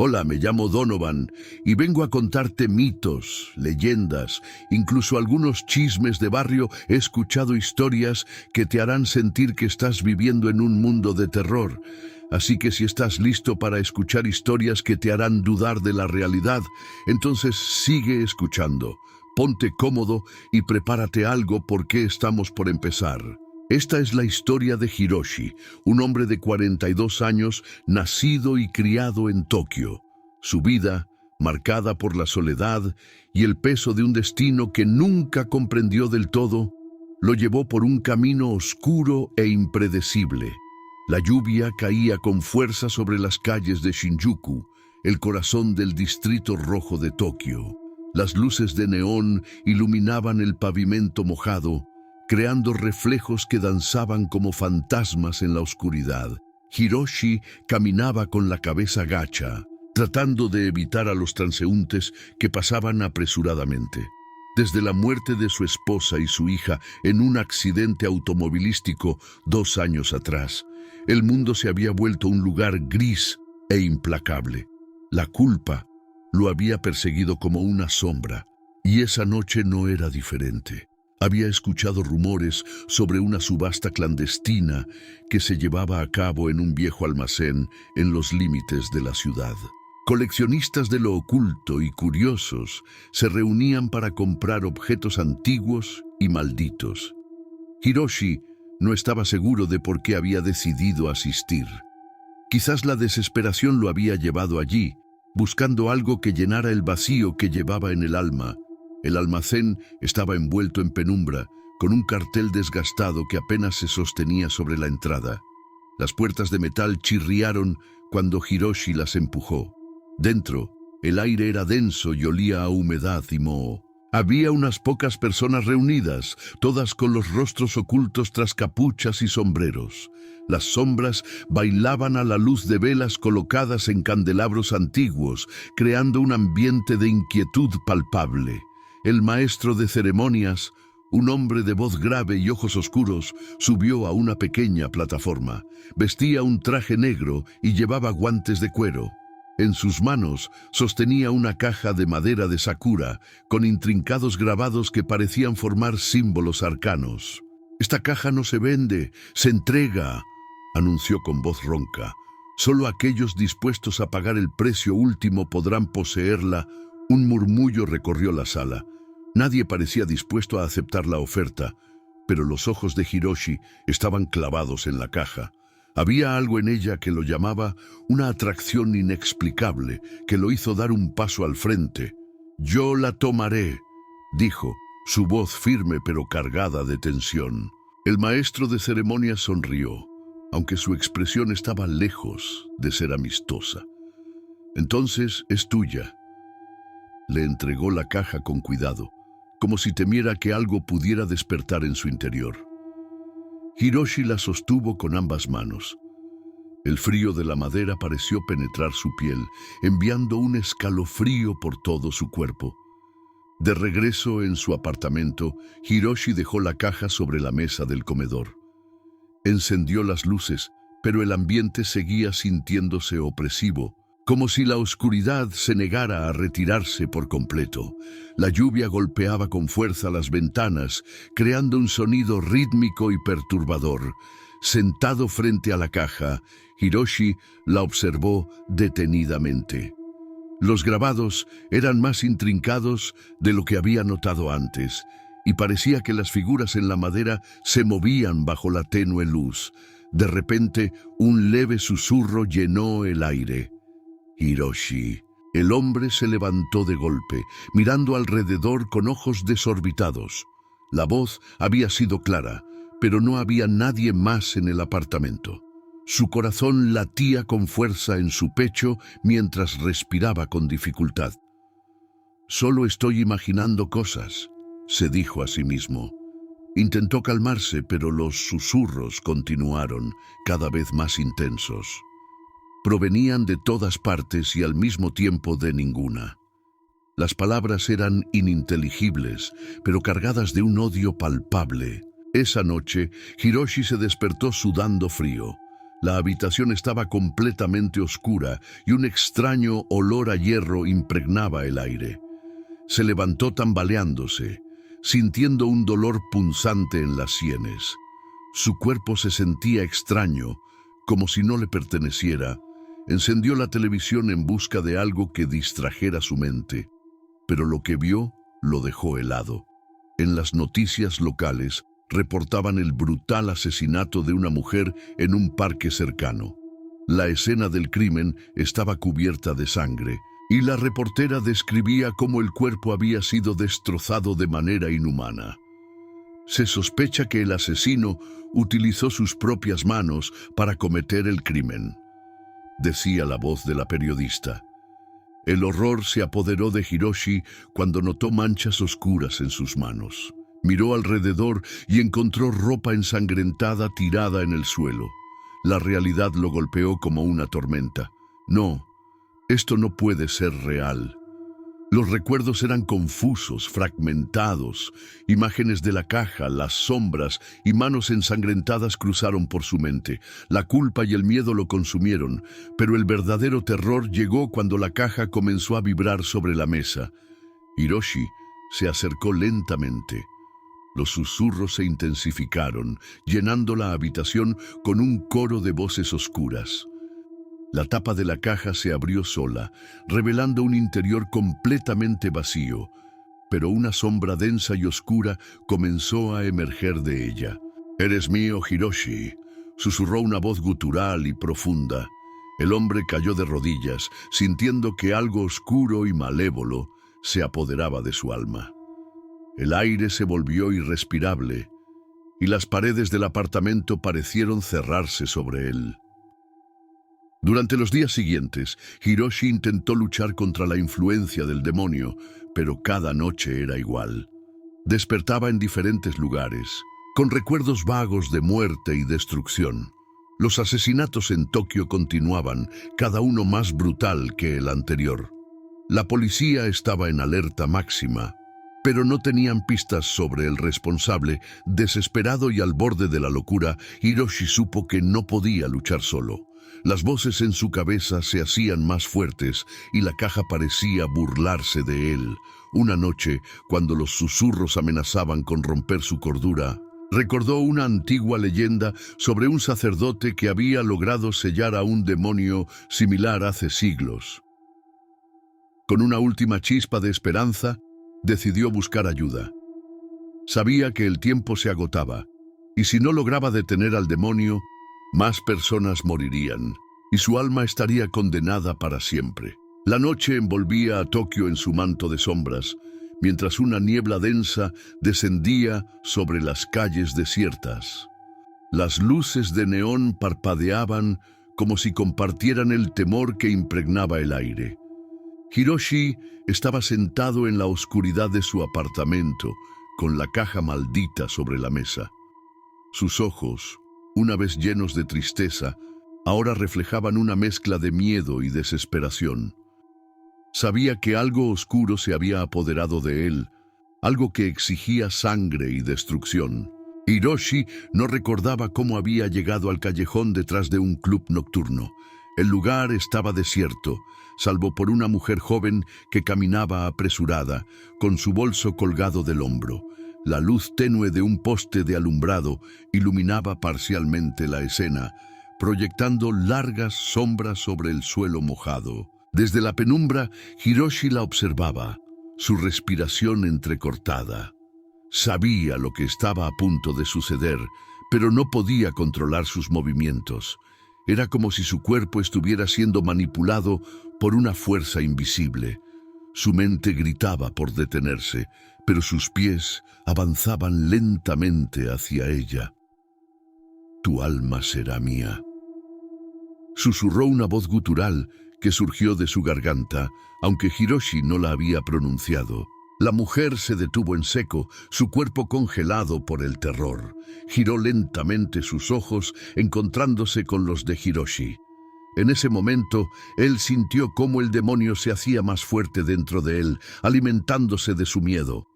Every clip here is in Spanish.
Hola, me llamo Donovan y vengo a contarte mitos, leyendas, incluso algunos chismes de barrio. He escuchado historias que te harán sentir que estás viviendo en un mundo de terror. Así que si estás listo para escuchar historias que te harán dudar de la realidad, entonces sigue escuchando. Ponte cómodo y prepárate algo porque estamos por empezar. Esta es la historia de Hiroshi, un hombre de 42 años, nacido y criado en Tokio. Su vida, marcada por la soledad y el peso de un destino que nunca comprendió del todo, lo llevó por un camino oscuro e impredecible. La lluvia caía con fuerza sobre las calles de Shinjuku, el corazón del distrito rojo de Tokio. Las luces de neón iluminaban el pavimento mojado, creando reflejos que danzaban como fantasmas en la oscuridad. Hiroshi caminaba con la cabeza gacha, tratando de evitar a los transeúntes que pasaban apresuradamente. Desde la muerte de su esposa y su hija en un accidente automovilístico 2 años atrás, el mundo se había vuelto un lugar gris e implacable. La culpa lo había perseguido como una sombra, y esa noche no era diferente. Había escuchado rumores sobre una subasta clandestina que se llevaba a cabo en un viejo almacén en los límites de la ciudad. Coleccionistas de lo oculto y curiosos se reunían para comprar objetos antiguos y malditos. Hiroshi no estaba seguro de por qué había decidido asistir. Quizás la desesperación lo había llevado allí, buscando algo que llenara el vacío que llevaba en el alma. El almacén estaba envuelto en penumbra, con un cartel desgastado que apenas se sostenía sobre la entrada. Las puertas de metal chirriaron cuando Hiroshi las empujó. Dentro, el aire era denso y olía a humedad y moho. Había unas pocas personas reunidas, todas con los rostros ocultos tras capuchas y sombreros. Las sombras bailaban a la luz de velas colocadas en candelabros antiguos, creando un ambiente de inquietud palpable. El maestro de ceremonias, un hombre de voz grave y ojos oscuros, subió a una pequeña plataforma. Vestía un traje negro y llevaba guantes de cuero. En sus manos sostenía una caja de madera de sakura, con intrincados grabados que parecían formar símbolos arcanos. «Esta caja no se vende, se entrega», anunció con voz ronca. «Solo aquellos dispuestos a pagar el precio último podrán poseerla». Un murmullo recorrió la sala. Nadie parecía dispuesto a aceptar la oferta, pero los ojos de Hiroshi estaban clavados en la caja. Había algo en ella que lo llamaba, una atracción inexplicable que lo hizo dar un paso al frente. «Yo la tomaré», dijo, su voz firme pero cargada de tensión. El maestro de ceremonias sonrió, aunque su expresión estaba lejos de ser amistosa. «Entonces es tuya». Le entregó la caja con cuidado, como si temiera que algo pudiera despertar en su interior. Hiroshi la sostuvo con ambas manos. El frío de la madera pareció penetrar su piel, enviando un escalofrío por todo su cuerpo. De regreso en su apartamento, Hiroshi dejó la caja sobre la mesa del comedor. Encendió las luces, pero el ambiente seguía sintiéndose opresivo, como si la oscuridad se negara a retirarse por completo. La lluvia golpeaba con fuerza las ventanas, creando un sonido rítmico y perturbador. Sentado frente a la caja, Hiroshi la observó detenidamente. Los grabados eran más intrincados de lo que había notado antes, y parecía que las figuras en la madera se movían bajo la tenue luz. De repente, un leve susurro llenó el aire. «Hiroshi». El hombre se levantó de golpe, mirando alrededor con ojos desorbitados. La voz había sido clara, pero no había nadie más en el apartamento. Su corazón latía con fuerza en su pecho mientras respiraba con dificultad. «Solo estoy imaginando cosas», se dijo a sí mismo. Intentó calmarse, pero los susurros continuaron, cada vez más intensos. Provenían de todas partes y al mismo tiempo de ninguna. Las palabras eran ininteligibles, pero cargadas de un odio palpable. Esa noche, Hiroshi se despertó sudando frío. La habitación estaba completamente oscura y un extraño olor a hierro impregnaba el aire. Se levantó tambaleándose, sintiendo un dolor punzante en las sienes. Su cuerpo se sentía extraño, como si no le perteneciera. Encendió la televisión en busca de algo que distrajera su mente, pero lo que vio lo dejó helado. En las noticias locales reportaban el brutal asesinato de una mujer en un parque cercano. La escena del crimen estaba cubierta de sangre, y la reportera describía cómo el cuerpo había sido destrozado de manera inhumana. Se sospecha que el asesino utilizó sus propias manos para cometer el crimen, decía la voz de la periodista. El horror se apoderó de Hiroshi cuando notó manchas oscuras en sus manos. Miró alrededor y encontró ropa ensangrentada tirada en el suelo. La realidad lo golpeó como una tormenta. No, esto no puede ser real. Los recuerdos eran confusos, fragmentados. Imágenes de la caja, las sombras y manos ensangrentadas cruzaron por su mente. La culpa y el miedo lo consumieron, pero el verdadero terror llegó cuando la caja comenzó a vibrar sobre la mesa. Hiroshi se acercó lentamente. Los susurros se intensificaron, llenando la habitación con un coro de voces oscuras. La tapa de la caja se abrió sola, revelando un interior completamente vacío, pero una sombra densa y oscura comenzó a emerger de ella. «Eres mío, Hiroshi», susurró una voz gutural y profunda. El hombre cayó de rodillas, sintiendo que algo oscuro y malévolo se apoderaba de su alma. El aire se volvió irrespirable, y las paredes del apartamento parecieron cerrarse sobre él. Durante los días siguientes, Hiroshi intentó luchar contra la influencia del demonio, pero cada noche era igual. Despertaba en diferentes lugares, con recuerdos vagos de muerte y destrucción. Los asesinatos en Tokio continuaban, cada uno más brutal que el anterior. La policía estaba en alerta máxima, pero no tenían pistas sobre el responsable. Desesperado y al borde de la locura, Hiroshi supo que no podía luchar solo. Las voces en su cabeza se hacían más fuertes y la caja parecía burlarse de él. Una noche, cuando los susurros amenazaban con romper su cordura, recordó una antigua leyenda sobre un sacerdote que había logrado sellar a un demonio similar hace siglos. Con una última chispa de esperanza, decidió buscar ayuda. Sabía que el tiempo se agotaba, y si no lograba detener al demonio, más personas morirían, y su alma estaría condenada para siempre. La noche envolvía a Tokio en su manto de sombras, mientras una niebla densa descendía sobre las calles desiertas. Las luces de neón parpadeaban como si compartieran el temor que impregnaba el aire. Hiroshi estaba sentado en la oscuridad de su apartamento, con la caja maldita sobre la mesa. Sus ojos, una vez llenos de tristeza, ahora reflejaban una mezcla de miedo y desesperación. Sabía que algo oscuro se había apoderado de él, algo que exigía sangre y destrucción. Hiroshi no recordaba cómo había llegado al callejón detrás de un club nocturno. El lugar estaba desierto, salvo por una mujer joven que caminaba apresurada, con su bolso colgado del hombro. La luz tenue de un poste de alumbrado iluminaba parcialmente la escena, proyectando largas sombras sobre el suelo mojado. Desde la penumbra, Hiroshi la observaba, su respiración entrecortada. Sabía lo que estaba a punto de suceder, pero no podía controlar sus movimientos. Era como si su cuerpo estuviera siendo manipulado por una fuerza invisible. Su mente gritaba por detenerse, pero sus pies avanzaban lentamente hacia ella. «Tu alma será mía», susurró una voz gutural que surgió de su garganta, aunque Hiroshi no la había pronunciado. La mujer se detuvo en seco, su cuerpo congelado por el terror. Giró lentamente sus ojos, encontrándose con los de Hiroshi. En ese momento, él sintió cómo el demonio se hacía más fuerte dentro de él, alimentándose de su miedo.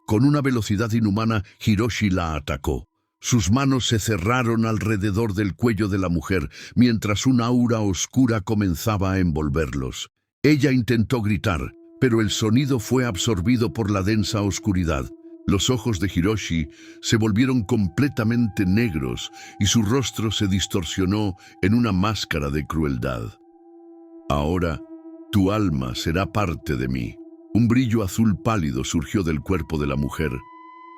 Con una velocidad inhumana, Hiroshi la atacó. Sus manos se cerraron alrededor del cuello de la mujer, mientras una aura oscura comenzaba a envolverlos. Ella intentó gritar, pero el sonido fue absorbido por la densa oscuridad. Los ojos de Hiroshi se volvieron completamente negros y su rostro se distorsionó en una máscara de crueldad. Ahora, tu alma será parte de mí. Un brillo azul pálido surgió del cuerpo de la mujer,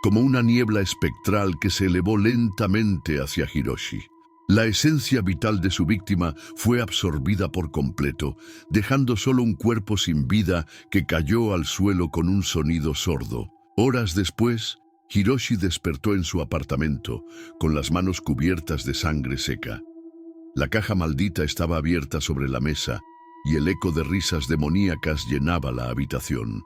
como una niebla espectral que se elevó lentamente hacia Hiroshi. La esencia vital de su víctima fue absorbida por completo, dejando solo un cuerpo sin vida que cayó al suelo con un sonido sordo. Horas después, Hiroshi despertó en su apartamento, con las manos cubiertas de sangre seca. La caja maldita estaba abierta sobre la mesa, y el eco de risas demoníacas llenaba la habitación.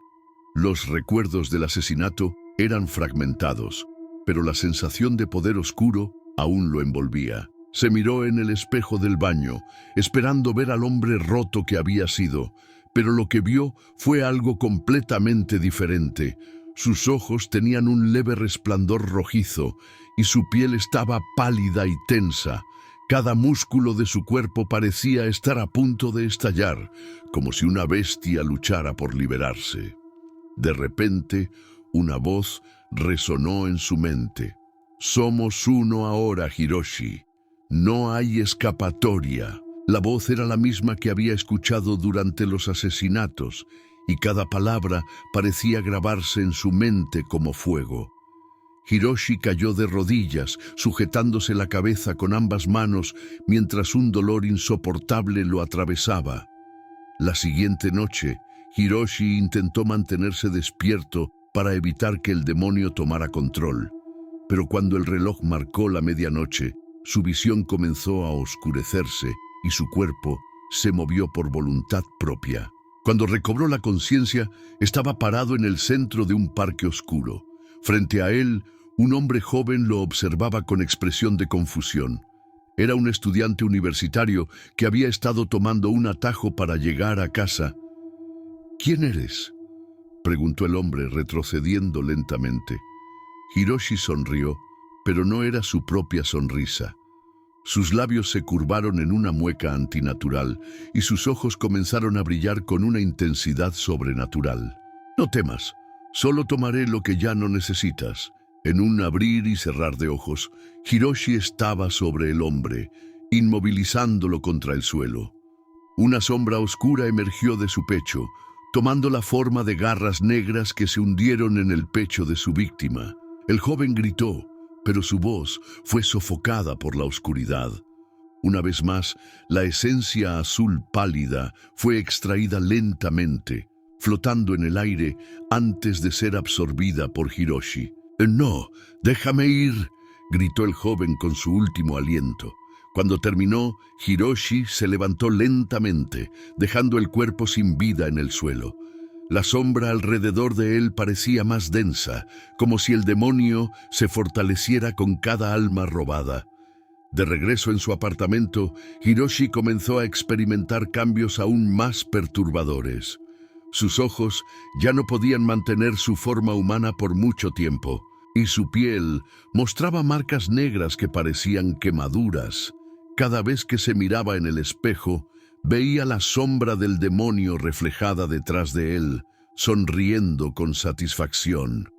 Los recuerdos del asesinato eran fragmentados, pero la sensación de poder oscuro aún lo envolvía. Se miró en el espejo del baño, esperando ver al hombre roto que había sido, pero lo que vio fue algo completamente diferente. Sus ojos tenían un leve resplandor rojizo y su piel estaba pálida y tensa. Cada músculo de su cuerpo parecía estar a punto de estallar, como si una bestia luchara por liberarse. De repente, una voz resonó en su mente. «Somos uno ahora, Hiroshi. No hay escapatoria». La voz era la misma que había escuchado durante los asesinatos, y cada palabra parecía grabarse en su mente como fuego. Hiroshi cayó de rodillas, sujetándose la cabeza con ambas manos, mientras un dolor insoportable lo atravesaba. La siguiente noche, Hiroshi intentó mantenerse despierto para evitar que el demonio tomara control. Pero cuando el reloj marcó la medianoche, su visión comenzó a oscurecerse y su cuerpo se movió por voluntad propia. Cuando recobró la conciencia, estaba parado en el centro de un parque oscuro. Frente a él, un hombre joven lo observaba con expresión de confusión. Era un estudiante universitario que había estado tomando un atajo para llegar a casa. «¿Quién eres?», preguntó el hombre, retrocediendo lentamente. Hiroshi sonrió, pero no era su propia sonrisa. Sus labios se curvaron en una mueca antinatural y sus ojos comenzaron a brillar con una intensidad sobrenatural. «No temas, solo tomaré lo que ya no necesitas». En un abrir y cerrar de ojos, Hiroshi estaba sobre el hombre, inmovilizándolo contra el suelo. Una sombra oscura emergió de su pecho, tomando la forma de garras negras que se hundieron en el pecho de su víctima. El joven gritó, pero su voz fue sofocada por la oscuridad. Una vez más, la esencia azul pálida fue extraída lentamente, flotando en el aire antes de ser absorbida por Hiroshi. «No, déjame ir», gritó el joven con su último aliento. Cuando terminó, Hiroshi se levantó lentamente, dejando el cuerpo sin vida en el suelo. La sombra alrededor de él parecía más densa, como si el demonio se fortaleciera con cada alma robada. De regreso en su apartamento, Hiroshi comenzó a experimentar cambios aún más perturbadores. Sus ojos ya no podían mantener su forma humana por mucho tiempo, y su piel mostraba marcas negras que parecían quemaduras. Cada vez que se miraba en el espejo, veía la sombra del demonio reflejada detrás de él, sonriendo con satisfacción.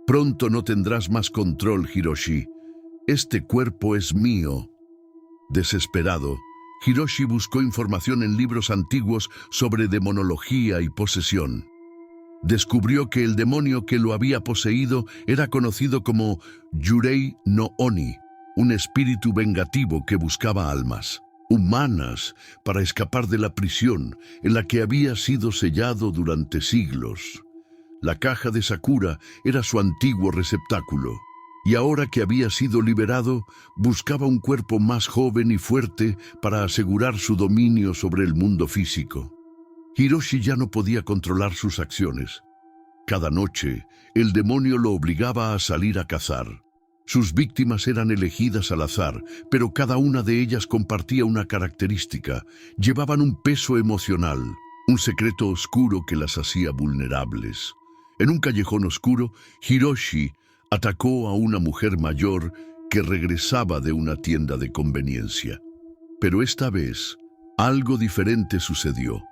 «Pronto no tendrás más control, Hiroshi. Este cuerpo es mío». Desesperado, Hiroshi buscó información en libros antiguos sobre demonología y posesión. Descubrió que el demonio que lo había poseído era conocido como Yurei no Oni, un espíritu vengativo que buscaba almas humanas para escapar de la prisión en la que había sido sellado durante siglos. La caja de Sakura era su antiguo receptáculo, y ahora que había sido liberado, buscaba un cuerpo más joven y fuerte para asegurar su dominio sobre el mundo físico. Hiroshi ya no podía controlar sus acciones. Cada noche, el demonio lo obligaba a salir a cazar. Sus víctimas eran elegidas al azar, pero cada una de ellas compartía una característica. Llevaban un peso emocional, un secreto oscuro que las hacía vulnerables. En un callejón oscuro, Hiroshi atacó a una mujer mayor que regresaba de una tienda de conveniencia. Pero esta vez, algo diferente sucedió.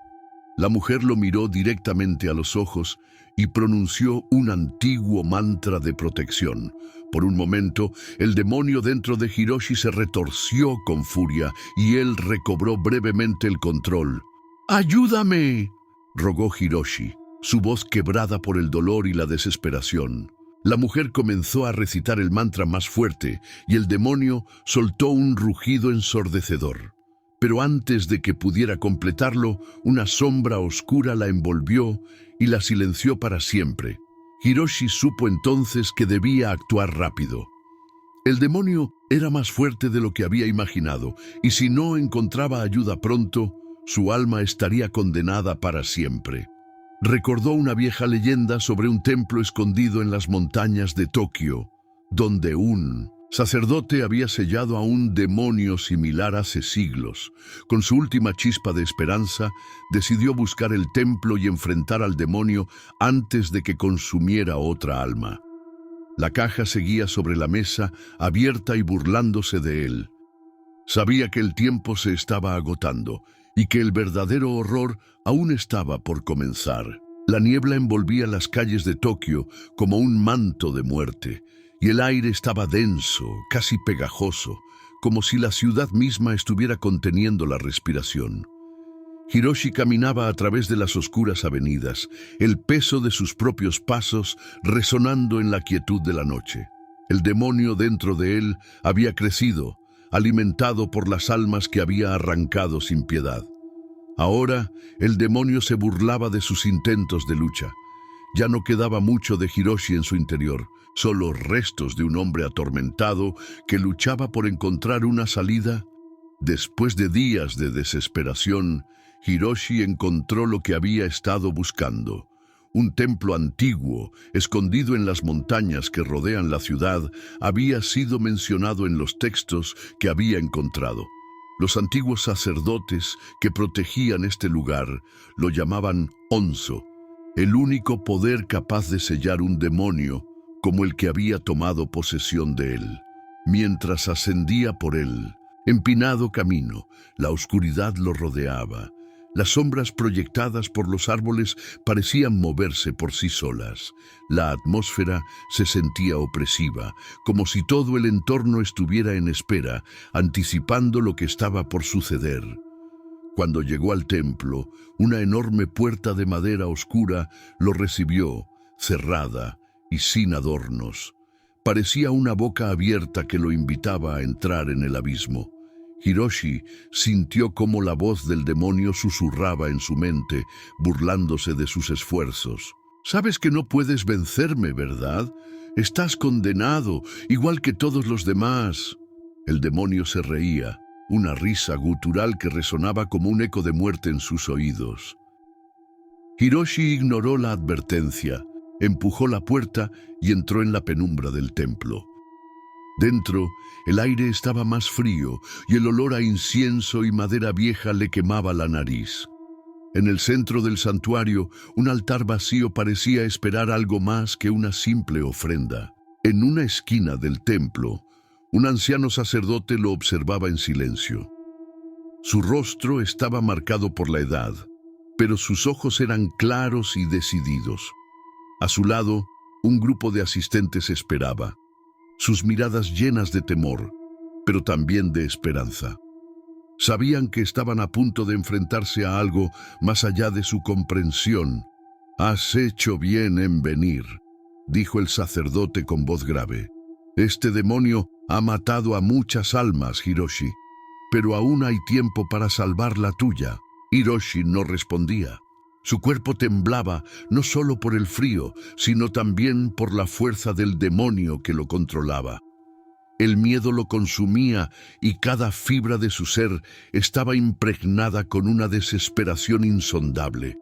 La mujer lo miró directamente a los ojos y pronunció un antiguo mantra de protección. Por un momento, el demonio dentro de Hiroshi se retorció con furia y él recobró brevemente el control. ¡Ayúdame!, rogó Hiroshi, su voz quebrada por el dolor y la desesperación. La mujer comenzó a recitar el mantra más fuerte y el demonio soltó un rugido ensordecedor. Pero antes de que pudiera completarlo, una sombra oscura la envolvió y la silenció para siempre. Hiroshi supo entonces que debía actuar rápido. El demonio era más fuerte de lo que había imaginado, y si no encontraba ayuda pronto, su alma estaría condenada para siempre. Recordó una vieja leyenda sobre un templo escondido en las montañas de Tokio, donde un sacerdote había sellado a un demonio similar hace siglos. Con su última chispa de esperanza, decidió buscar el templo y enfrentar al demonio antes de que consumiera otra alma. La caja seguía sobre la mesa, abierta y burlándose de él. Sabía que el tiempo se estaba agotando y que el verdadero horror aún estaba por comenzar. La niebla envolvía las calles de Tokio como un manto de muerte, y el aire estaba denso, casi pegajoso, como si la ciudad misma estuviera conteniendo la respiración. Hiroshi caminaba a través de las oscuras avenidas, el peso de sus propios pasos resonando en la quietud de la noche. El demonio dentro de él había crecido, alimentado por las almas que había arrancado sin piedad. Ahora, el demonio se burlaba de sus intentos de lucha. Ya no quedaba mucho de Hiroshi en su interior, solo restos de un hombre atormentado que luchaba por encontrar una salida. Después de días de desesperación, Hiroshi encontró lo que había estado buscando. Un templo antiguo, escondido en las montañas que rodean la ciudad, había sido mencionado en los textos que había encontrado. Los antiguos sacerdotes que protegían este lugar lo llamaban Onso, el único poder capaz de sellar un demonio como el que había tomado posesión de él. Mientras ascendía por él, empinado camino, la oscuridad lo rodeaba. Las sombras proyectadas por los árboles parecían moverse por sí solas. La atmósfera se sentía opresiva, como si todo el entorno estuviera en espera, anticipando lo que estaba por suceder. Cuando llegó al templo, una enorme puerta de madera oscura lo recibió, cerrada y sin adornos. Parecía una boca abierta que lo invitaba a entrar en el abismo. Hiroshi sintió cómo la voz del demonio susurraba en su mente, burlándose de sus esfuerzos. «Sabes que no puedes vencerme, ¿verdad? Estás condenado, igual que todos los demás». El demonio se reía, una risa gutural que resonaba como un eco de muerte en sus oídos. Hiroshi ignoró la advertencia, empujó la puerta y entró en la penumbra del templo. Dentro, el aire estaba más frío y el olor a incienso y madera vieja le quemaba la nariz. En el centro del santuario, un altar vacío parecía esperar algo más que una simple ofrenda. En una esquina del templo, un anciano sacerdote lo observaba en silencio. Su rostro estaba marcado por la edad, pero sus ojos eran claros y decididos. A su lado, un grupo de asistentes esperaba, sus miradas llenas de temor, pero también de esperanza. Sabían que estaban a punto de enfrentarse a algo más allá de su comprensión. «Has hecho bien en venir», dijo el sacerdote con voz grave. «Este demonio ha matado a muchas almas, Hiroshi, pero aún hay tiempo para salvar la tuya». Hiroshi no respondía. Su cuerpo temblaba no solo por el frío, sino también por la fuerza del demonio que lo controlaba. El miedo lo consumía y cada fibra de su ser estaba impregnada con una desesperación insondable.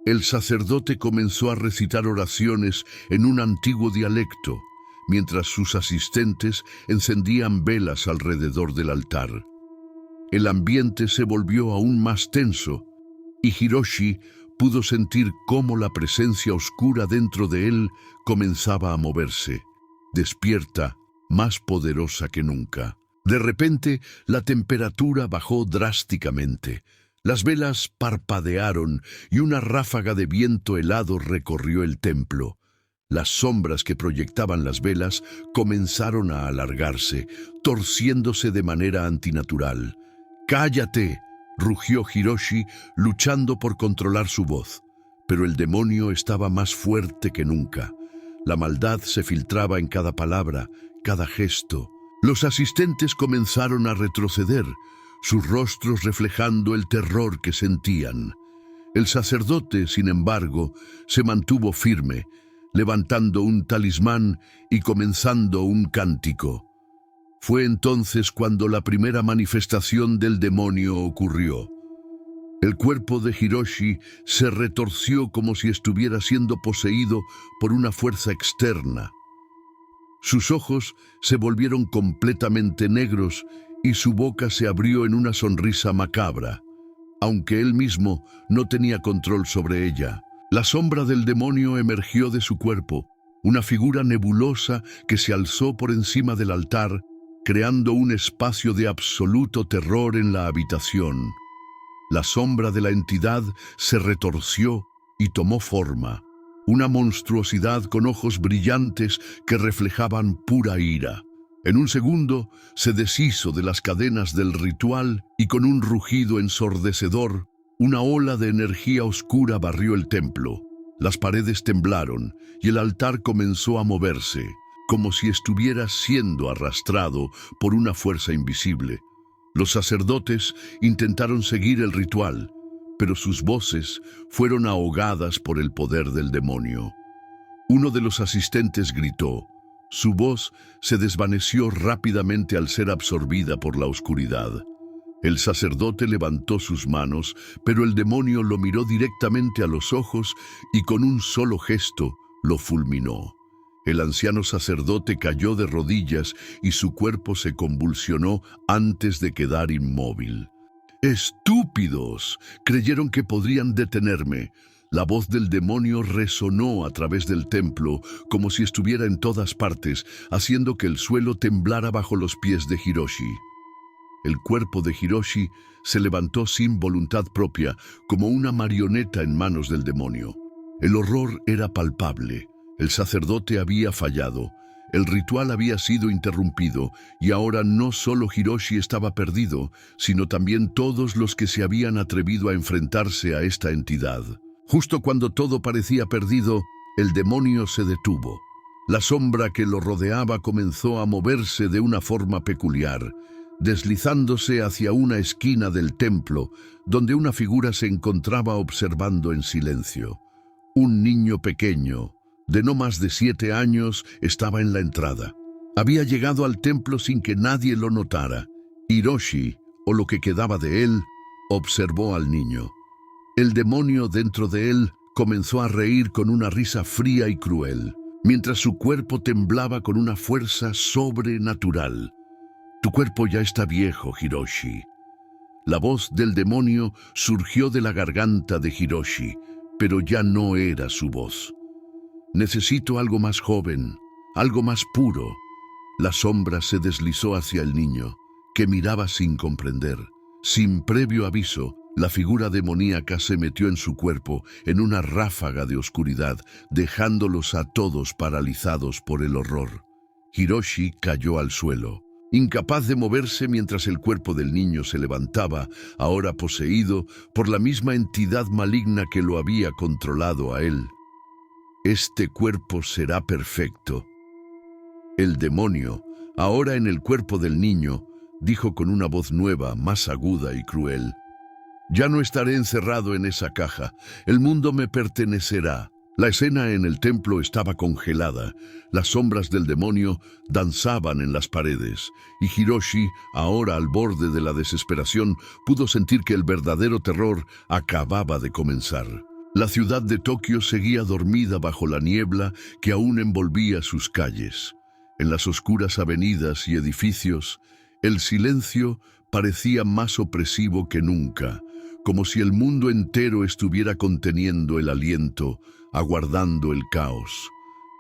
El sacerdote comenzó a recitar oraciones en un antiguo dialecto, mientras sus asistentes encendían velas alrededor del altar. El ambiente se volvió aún más tenso y Hiroshi pudo sentir cómo la presencia oscura dentro de él comenzaba a moverse, despierta más poderosa que nunca. De repente, la temperatura bajó drásticamente. Las velas parpadearon y una ráfaga de viento helado recorrió el templo. Las sombras que proyectaban las velas comenzaron a alargarse, torciéndose de manera antinatural. ¡Cállate!, rugió Hiroshi, luchando por controlar su voz. Pero el demonio estaba más fuerte que nunca. La maldad se filtraba en cada palabra, cada gesto. Los asistentes comenzaron a retroceder, sus rostros reflejando el terror que sentían. El sacerdote, sin embargo, se mantuvo firme, levantando un talismán y comenzando un cántico. Fue entonces cuando la primera manifestación del demonio ocurrió. El cuerpo de Hiroshi se retorció como si estuviera siendo poseído por una fuerza externa. Sus ojos se volvieron completamente negros y su boca se abrió en una sonrisa macabra, aunque él mismo no tenía control sobre ella. La sombra del demonio emergió de su cuerpo, una figura nebulosa que se alzó por encima del altar, creando un espacio de absoluto terror en la habitación. La sombra de la entidad se retorció y tomó forma, una monstruosidad con ojos brillantes que reflejaban pura ira. En un segundo se deshizo de las cadenas del ritual y con un rugido ensordecedor, una ola de energía oscura barrió el templo. Las paredes temblaron y el altar comenzó a moverse, como si estuviera siendo arrastrado por una fuerza invisible. Los sacerdotes intentaron seguir el ritual, pero sus voces fueron ahogadas por el poder del demonio. Uno de los asistentes gritó. Su voz se desvaneció rápidamente al ser absorbida por la oscuridad. El sacerdote levantó sus manos, pero el demonio lo miró directamente a los ojos y con un solo gesto lo fulminó. El anciano sacerdote cayó de rodillas y su cuerpo se convulsionó antes de quedar inmóvil. ¡Estúpidos! Creyeron que podrían detenerme. La voz del demonio resonó a través del templo como si estuviera en todas partes, haciendo que el suelo temblara bajo los pies de Hiroshi. El cuerpo de Hiroshi se levantó sin voluntad propia, como una marioneta en manos del demonio. El horror era palpable. El sacerdote había fallado. El ritual había sido interrumpido, y ahora no solo Hiroshi estaba perdido, sino también todos los que se habían atrevido a enfrentarse a esta entidad. Justo cuando todo parecía perdido, el demonio se detuvo. La sombra que lo rodeaba comenzó a moverse de una forma peculiar, deslizándose hacia una esquina del templo, donde una figura se encontraba observando en silencio. Un niño pequeño, de no más de 7 años, estaba en la entrada. Había llegado al templo sin que nadie lo notara. Hiroshi, o lo que quedaba de él, observó al niño. El demonio dentro de él comenzó a reír con una risa fría y cruel, mientras su cuerpo temblaba con una fuerza sobrenatural. «Tu cuerpo ya está viejo, Hiroshi». La voz del demonio surgió de la garganta de Hiroshi, pero ya no era su voz. «Necesito algo más joven, algo más puro». La sombra se deslizó hacia el niño, que miraba sin comprender. Sin previo aviso, la figura demoníaca se metió en su cuerpo en una ráfaga de oscuridad, dejándolos a todos paralizados por el horror. Hiroshi cayó al suelo, incapaz de moverse mientras el cuerpo del niño se levantaba, ahora poseído por la misma entidad maligna que lo había controlado a él. «Este cuerpo será perfecto». El demonio, ahora en el cuerpo del niño, dijo con una voz nueva, más aguda y cruel. «Ya no estaré encerrado en esa caja. El mundo me pertenecerá». La escena en el templo estaba congelada. Las sombras del demonio danzaban en las paredes, y Hiroshi, ahora al borde de la desesperación, pudo sentir que el verdadero terror acababa de comenzar. La ciudad de Tokio seguía dormida bajo la niebla que aún envolvía sus calles. En las oscuras avenidas y edificios, el silencio parecía más opresivo que nunca, como si el mundo entero estuviera conteniendo el aliento, aguardando el caos.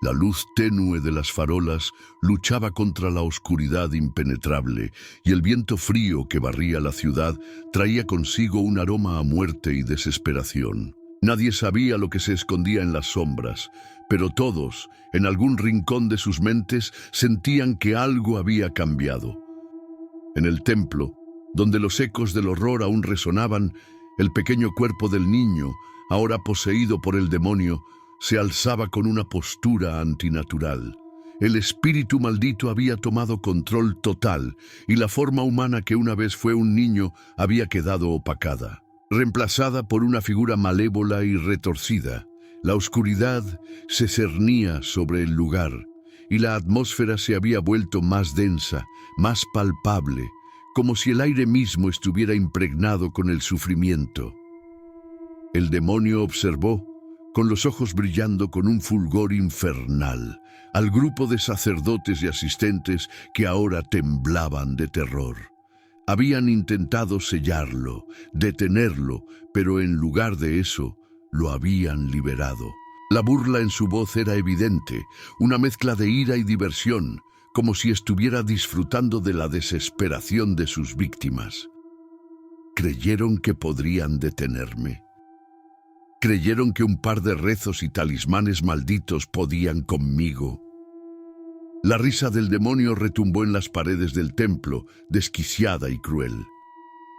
La luz tenue de las farolas luchaba contra la oscuridad impenetrable, y el viento frío que barría la ciudad traía consigo un aroma a muerte y desesperación. Nadie sabía lo que se escondía en las sombras, pero todos, en algún rincón de sus mentes, sentían que algo había cambiado. En el templo, donde los ecos del horror aún resonaban, el pequeño cuerpo del niño, ahora poseído por el demonio, se alzaba con una postura antinatural. El espíritu maldito había tomado control total y la forma humana que una vez fue un niño había quedado opacada, reemplazada por una figura malévola y retorcida. La oscuridad se cernía sobre el lugar y la atmósfera se había vuelto más densa, más palpable, como si el aire mismo estuviera impregnado con el sufrimiento. El demonio observó, con los ojos brillando con un fulgor infernal, al grupo de sacerdotes y asistentes que ahora temblaban de terror. Habían intentado sellarlo, detenerlo, pero en lugar de eso, lo habían liberado. La burla en su voz era evidente, una mezcla de ira y diversión, como si estuviera disfrutando de la desesperación de sus víctimas. Creyeron que podrían detenerme. Creyeron que un par de rezos y talismanes malditos podían conmigo. La risa del demonio retumbó en las paredes del templo, desquiciada y cruel.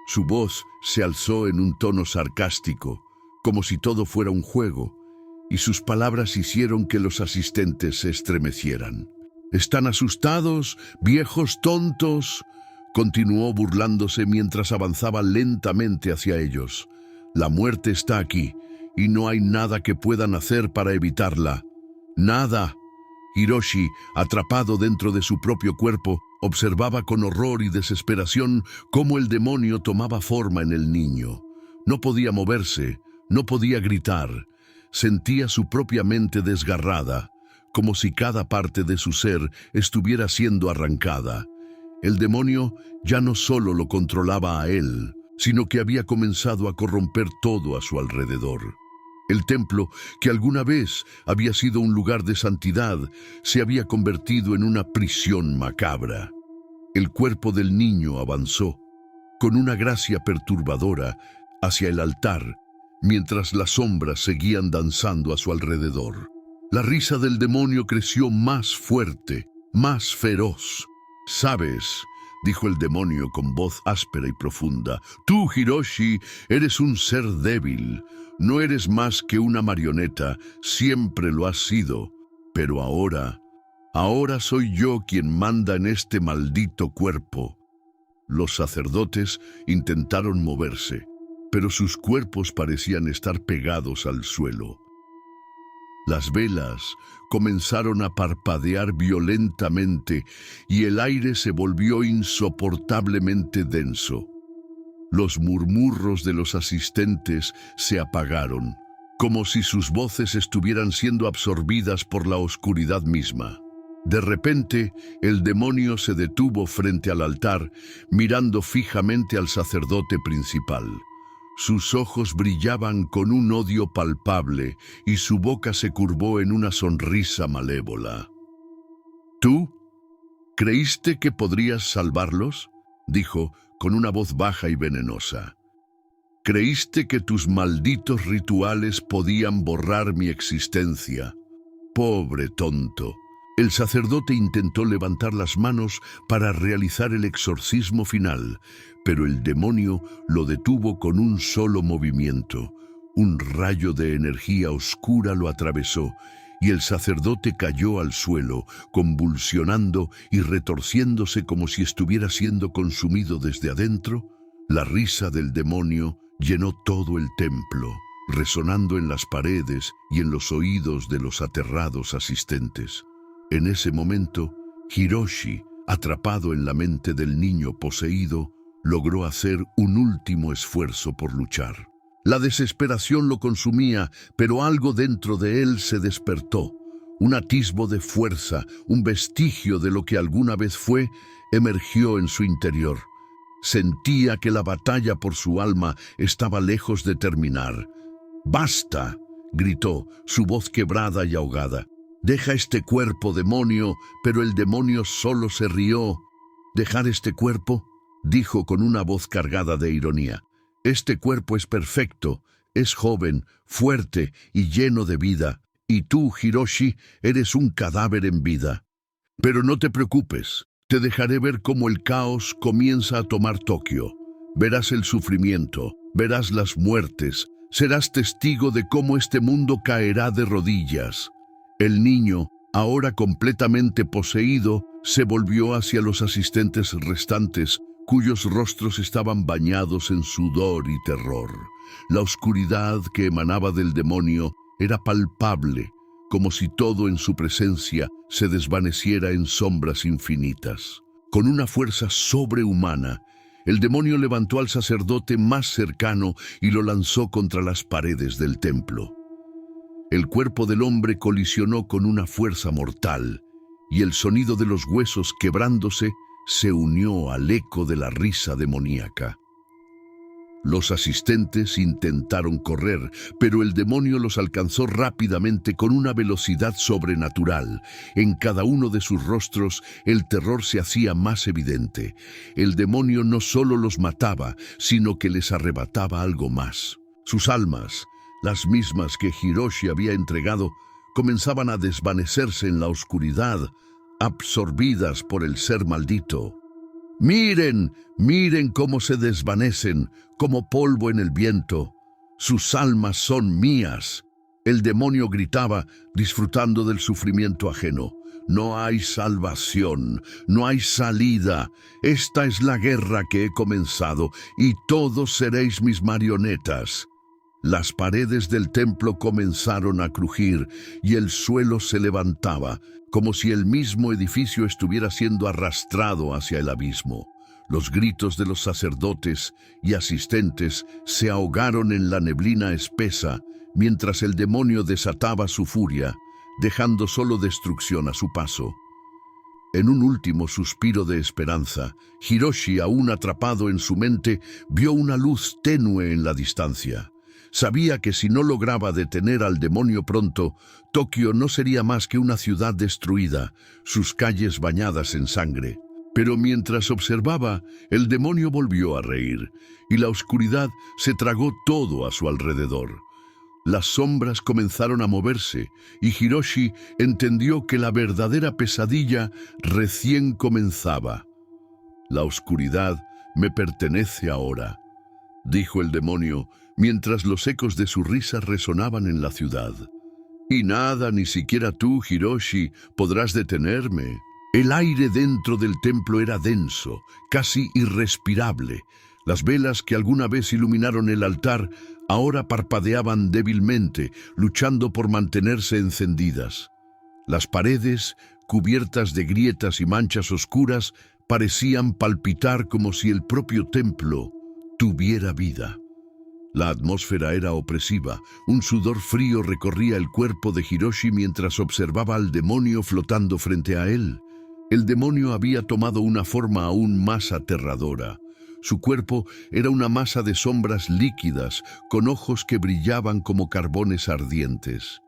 Su voz se alzó en un tono sarcástico, como si todo fuera un juego, y sus palabras hicieron que los asistentes se estremecieran. «¿Están asustados, viejos tontos?», continuó burlándose mientras avanzaba lentamente hacia ellos. «La muerte está aquí, y no hay nada que puedan hacer para evitarla. ¡Nada!». Hiroshi, atrapado dentro de su propio cuerpo, observaba con horror y desesperación cómo el demonio tomaba forma en el niño. No podía moverse, no podía gritar. Sentía su propia mente desgarrada, como si cada parte de su ser estuviera siendo arrancada. El demonio ya no solo lo controlaba a él, sino que había comenzado a corromper todo a su alrededor. El templo, que alguna vez había sido un lugar de santidad, se había convertido en una prisión macabra. El cuerpo del niño avanzó, con una gracia perturbadora, hacia el altar, mientras las sombras seguían danzando a su alrededor. La risa del demonio creció más fuerte, más feroz. «¿Sabes?», dijo el demonio con voz áspera y profunda, «tú, Hiroshi, eres un ser débil. No eres más que una marioneta, siempre lo has sido. Pero ahora soy yo quien manda en este maldito cuerpo». Los sacerdotes intentaron moverse, pero sus cuerpos parecían estar pegados al suelo. Las velas comenzaron a parpadear violentamente y el aire se volvió insoportablemente denso. Los murmullos de los asistentes se apagaron, como si sus voces estuvieran siendo absorbidas por la oscuridad misma. De repente, el demonio se detuvo frente al altar, mirando fijamente al sacerdote principal. Sus ojos brillaban con un odio palpable y su boca se curvó en una sonrisa malévola. «¿Tú? ¿Creíste que podrías salvarlos?», dijo con una voz baja y venenosa. «¿Creíste que tus malditos rituales podían borrar mi existencia? Pobre tonto». El sacerdote intentó levantar las manos para realizar el exorcismo final, pero el demonio lo detuvo con un solo movimiento. Un rayo de energía oscura lo atravesó y el sacerdote cayó al suelo, convulsionando y retorciéndose como si estuviera siendo consumido desde adentro. La risa del demonio llenó todo el templo, resonando en las paredes y en los oídos de los aterrados asistentes. En ese momento, Hiroshi, atrapado en la mente del niño poseído, logró hacer un último esfuerzo por luchar. La desesperación lo consumía, pero algo dentro de él se despertó. Un atisbo de fuerza, un vestigio de lo que alguna vez fue, emergió en su interior. Sentía que la batalla por su alma estaba lejos de terminar. «¡Basta!», gritó, su voz quebrada y ahogada. «Deja este cuerpo, demonio», pero el demonio solo se rió. «¿Dejar este cuerpo?», dijo con una voz cargada de ironía. «Este cuerpo es perfecto, es joven, fuerte y lleno de vida, y tú, Hiroshi, eres un cadáver en vida. Pero no te preocupes, te dejaré ver cómo el caos comienza a tomar Tokio. Verás el sufrimiento, verás las muertes, serás testigo de cómo este mundo caerá de rodillas». El niño, ahora completamente poseído, se volvió hacia los asistentes restantes, cuyos rostros estaban bañados en sudor y terror. La oscuridad que emanaba del demonio era palpable, como si todo en su presencia se desvaneciera en sombras infinitas. Con una fuerza sobrehumana, el demonio levantó al sacerdote más cercano y lo lanzó contra las paredes del templo. El cuerpo del hombre colisionó con una fuerza mortal, y el sonido de los huesos quebrándose se unió al eco de la risa demoníaca. Los asistentes intentaron correr, pero el demonio los alcanzó rápidamente con una velocidad sobrenatural. En cada uno de sus rostros el terror se hacía más evidente. El demonio no solo los mataba, sino que les arrebataba algo más. Sus almas, las mismas que Hiroshi había entregado, comenzaban a desvanecerse en la oscuridad, absorbidas por el ser maldito. «Miren, miren cómo se desvanecen, como polvo en el viento. Sus almas son mías». El demonio gritaba, disfrutando del sufrimiento ajeno. «No hay salvación, no hay salida. Esta es la guerra que he comenzado, y todos seréis mis marionetas». Las paredes del templo comenzaron a crujir y el suelo se levantaba, como si el mismo edificio estuviera siendo arrastrado hacia el abismo. Los gritos de los sacerdotes y asistentes se ahogaron en la neblina espesa, mientras el demonio desataba su furia, dejando solo destrucción a su paso. En un último suspiro de esperanza, Hiroshi, aún atrapado en su mente, vio una luz tenue en la distancia. Sabía que si no lograba detener al demonio pronto, Tokio no sería más que una ciudad destruida, sus calles bañadas en sangre. Pero mientras observaba, el demonio volvió a reír, y la oscuridad se tragó todo a su alrededor. Las sombras comenzaron a moverse, y Hiroshi entendió que la verdadera pesadilla recién comenzaba. «La oscuridad me pertenece ahora», dijo el demonio, mientras los ecos de su risa resonaban en la ciudad. «Y nada, ni siquiera tú, Hiroshi, podrás detenerme». El aire dentro del templo era denso, casi irrespirable. Las velas que alguna vez iluminaron el altar ahora parpadeaban débilmente, luchando por mantenerse encendidas. Las paredes, cubiertas de grietas y manchas oscuras, parecían palpitar como si el propio templo tuviera vida. La atmósfera era opresiva, un sudor frío recorría el cuerpo de Hiroshi mientras observaba al demonio flotando frente a él. El demonio había tomado una forma aún más aterradora. Su cuerpo era una masa de sombras líquidas, con ojos que brillaban como carbones ardientes.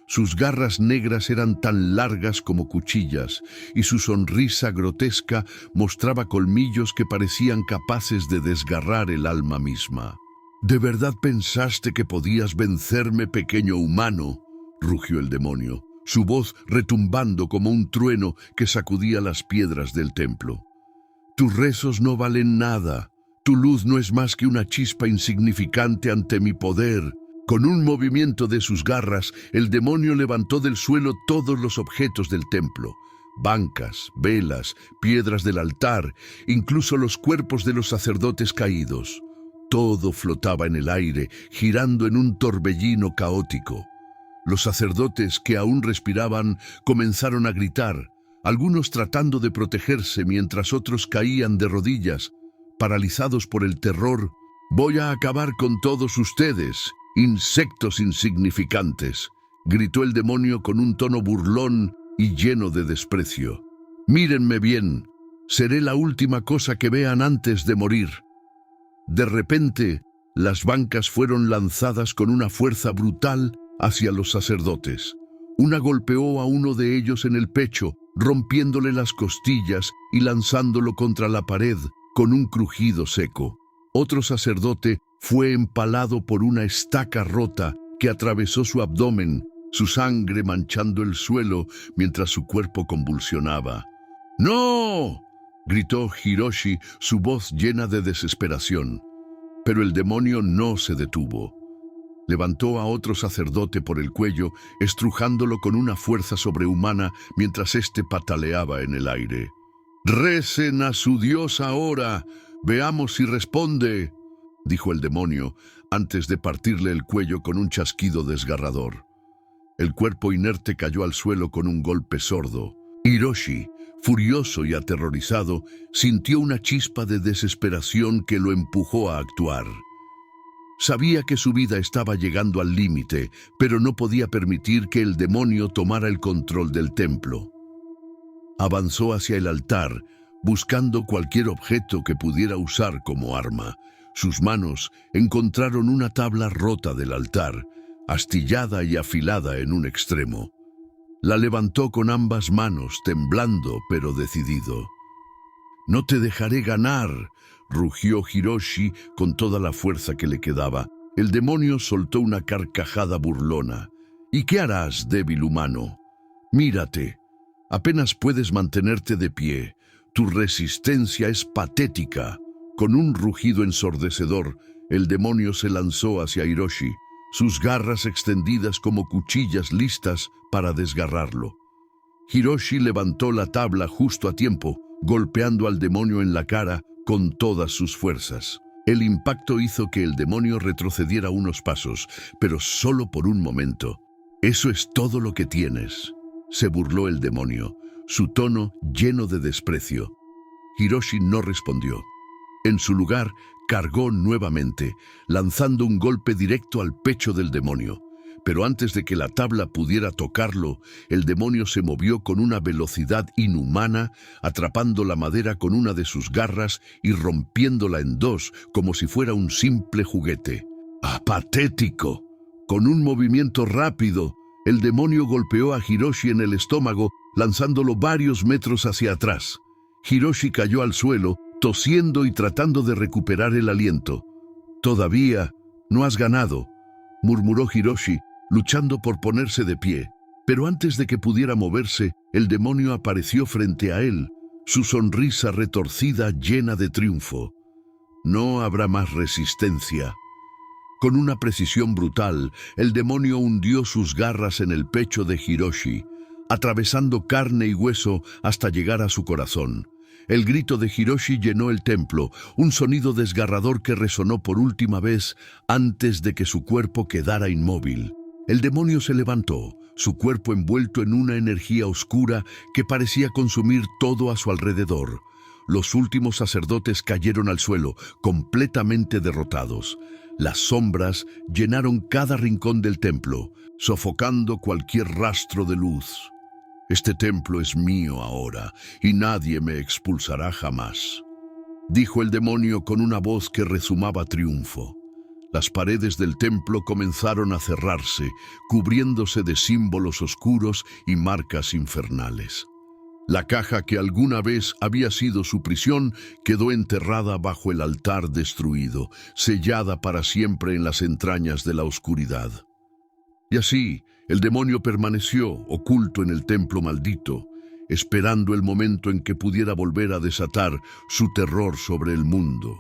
Sus garras negras eran tan largas como cuchillas, y su sonrisa grotesca mostraba colmillos que parecían capaces de desgarrar el alma misma. «¿De verdad pensaste que podías vencerme, pequeño humano?», rugió el demonio, su voz retumbando como un trueno que sacudía las piedras del templo. «Tus rezos no valen nada. Tu luz no es más que una chispa insignificante ante mi poder». Con un movimiento de sus garras, el demonio levantó del suelo todos los objetos del templo. Bancas, velas, piedras del altar, incluso los cuerpos de los sacerdotes caídos. Todo flotaba en el aire, girando en un torbellino caótico. Los sacerdotes, que aún respiraban, comenzaron a gritar, algunos tratando de protegerse mientras otros caían de rodillas, paralizados por el terror. «Voy a acabar con todos ustedes, insectos insignificantes», gritó el demonio con un tono burlón y lleno de desprecio. «Mírenme bien, seré la última cosa que vean antes de morir». De repente, las bancas fueron lanzadas con una fuerza brutal hacia los sacerdotes. Una golpeó a uno de ellos en el pecho, rompiéndole las costillas y lanzándolo contra la pared con un crujido seco. Otro sacerdote fue empalado por una estaca rota que atravesó su abdomen, su sangre manchando el suelo mientras su cuerpo convulsionaba. ¡No!, gritó Hiroshi, su voz llena de desesperación. Pero el demonio no se detuvo. Levantó a otro sacerdote por el cuello, estrujándolo con una fuerza sobrehumana mientras éste pataleaba en el aire. «Recen a su Dios ahora, veamos si responde», dijo el demonio, antes de partirle el cuello con un chasquido desgarrador. El cuerpo inerte cayó al suelo con un golpe sordo. Hiroshi, furioso y aterrorizado, sintió una chispa de desesperación que lo empujó a actuar. Sabía que su vida estaba llegando al límite, pero no podía permitir que el demonio tomara el control del templo. Avanzó hacia el altar, buscando cualquier objeto que pudiera usar como arma. Sus manos encontraron una tabla rota del altar, astillada y afilada en un extremo. La levantó con ambas manos, temblando pero decidido. «No te dejaré ganar», rugió Hiroshi con toda la fuerza que le quedaba. El demonio soltó una carcajada burlona. «¿Y qué harás, débil humano? Mírate, apenas puedes mantenerte de pie. Tu resistencia es patética». Con un rugido ensordecedor, el demonio se lanzó hacia Hiroshi, sus garras extendidas como cuchillas listas para desgarrarlo. Hiroshi levantó la tabla justo a tiempo, golpeando al demonio en la cara con todas sus fuerzas. El impacto hizo que el demonio retrocediera unos pasos, pero solo por un momento. «Eso es todo lo que tienes», se burló el demonio, su tono lleno de desprecio. Hiroshi no respondió. En su lugar, cargó nuevamente, lanzando un golpe directo al pecho del demonio. Pero antes de que la tabla pudiera tocarlo, el demonio se movió con una velocidad inhumana, atrapando la madera con una de sus garras y rompiéndola en dos como si fuera un simple juguete. ¡Ah, patético! Con un movimiento rápido, el demonio golpeó a Hiroshi en el estómago, lanzándolo varios metros hacia atrás. Hiroshi cayó al suelo, tosiendo y tratando de recuperar el aliento. «Todavía no has ganado», murmuró Hiroshi, luchando por ponerse de pie. Pero antes de que pudiera moverse, el demonio apareció frente a él, su sonrisa retorcida llena de triunfo. «No habrá más resistencia». Con una precisión brutal, el demonio hundió sus garras en el pecho de Hiroshi, atravesando carne y hueso hasta llegar a su corazón. El grito de Hiroshi llenó el templo, un sonido desgarrador que resonó por última vez antes de que su cuerpo quedara inmóvil. El demonio se levantó, su cuerpo envuelto en una energía oscura que parecía consumir todo a su alrededor. Los últimos sacerdotes cayeron al suelo, completamente derrotados. Las sombras llenaron cada rincón del templo, sofocando cualquier rastro de luz. «Este templo es mío ahora, y nadie me expulsará jamás», dijo el demonio con una voz que rezumaba triunfo. Las paredes del templo comenzaron a cerrarse, cubriéndose de símbolos oscuros y marcas infernales. La caja que alguna vez había sido su prisión quedó enterrada bajo el altar destruido, sellada para siempre en las entrañas de la oscuridad. Y así, el demonio permaneció oculto en el templo maldito, esperando el momento en que pudiera volver a desatar su terror sobre el mundo.